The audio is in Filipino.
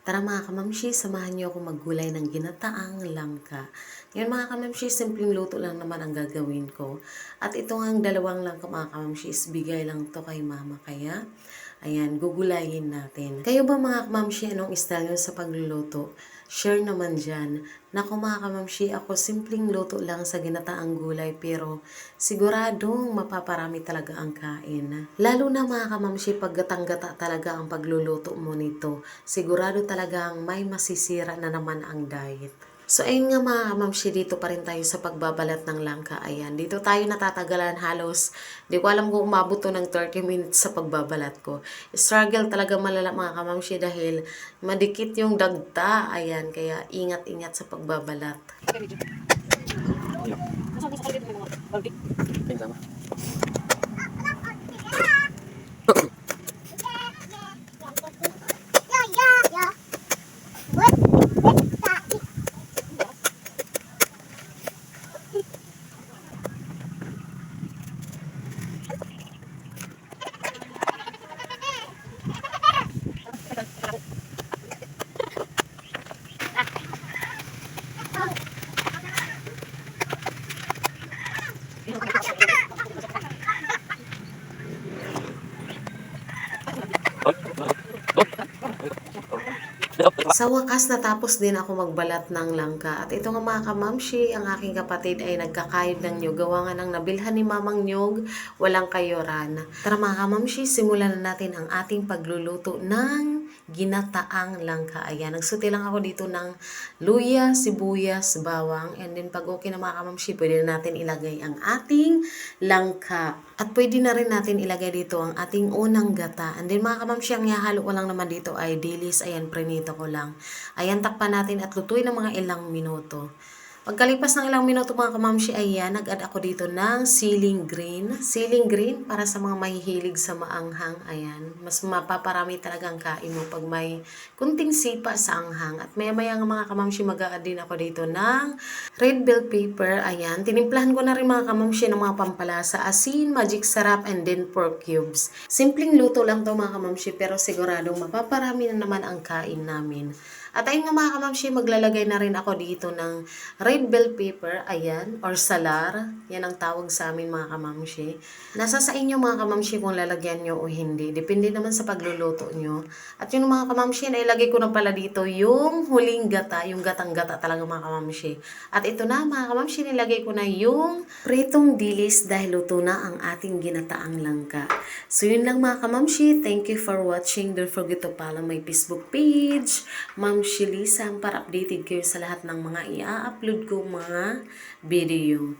Tara mga kamamshi, samahan niyo ako maggulay ng ginataang langka. Ngayon mga kamamshi, simpleng luto lang naman ang gagawin ko. At ito nga ang dalawang langka mga kamamshi, bigay lang to kay mama. Kaya, ayan, gugulayin natin. Kayo ba mga kamamshi, anong style nyo sa pagluluto? Share naman dyan. Naku mga kamamshi, ako simpleng luto lang sa ginataang gulay pero siguradong mapaparami talaga ang kain. Lalo na mga kamamshi, pag gatang-gata talaga ang pagluluto mo nito, sigurado talagang may masisira na naman ang diet. So ayun nga mga kamamshi, dito pa rin tayo sa pagbabalat ng langka. Ayan, dito tayo natatagalan halos. Di ko alam kung umabot to ng 30 minutes sa pagbabalat ko. Struggle talaga malala mga kamamshi dahil madikit yung dagta. Ayan, kaya ingat-ingat sa pagbabalat. Sa wakas, natapos din ako magbalat ng langka. At ito nga mga kamamshi, ang aking kapatid ay nagkakayod ng nyug. Gawa nga ng nabilhan ni mamang nyug, walang kayoran. Tara mga kamamshi, simulan na natin ang ating pagluluto ng ginataang langka. Ayan, nagsuti lang ako dito ng luya, sibuyas, bawang. And then pag okay na mga kamamshi, pwede na natin ilagay ang ating langka. At pwede na rin natin ilagay dito ang ating unang gata. And then mga kamamshi, ang ihahalo ko lang naman dito ay dilis. Ayan, prenito ko lang. Ayan, takpan natin at lutuin ng mga ilang minuto. Pagkalipas ng ilang minuto mga kamamshi, ayan, nag-add ako dito ng siling green. Siling green para sa mga mahihilig sa maanghang. Ayan, mas mapaparami talaga ang kain mo pag may kunting sipa sa anghang. At maya-maya nga mga kamamshi, mag-add din ako dito ng red bell pepper. Ayan, tinimplahan ko na rin mga kamamshi ng mga pampalasa, asin, magic sarap, and then pork cubes. Simpleng luto lang to mga kamamshi pero siguradong mapaparami na naman ang kain namin. At ayun nga mga kamamshi, maglalagay na rin ako dito ng red bell pepper, ayan, or salar. Yan ang tawag sa amin mga kamamshi. Nasa sa inyo mga kamamshi kung lalagyan nyo o hindi. Depende naman sa pagluluto nyo. At yung mga kamamshi, nailagay ko na pala dito yung huling gata, yung gatang-gata talaga mga kamamshi. At ito na mga kamamshi, nilagay ko na yung pritong dilis dahil luto na ang ating ginataang langka. So yun lang mga kamamshi, thank you for watching. Don't forget to follow my Facebook page, Ma'am Shelisa, para updated kayo sa lahat ng mga i-upload ko mga video.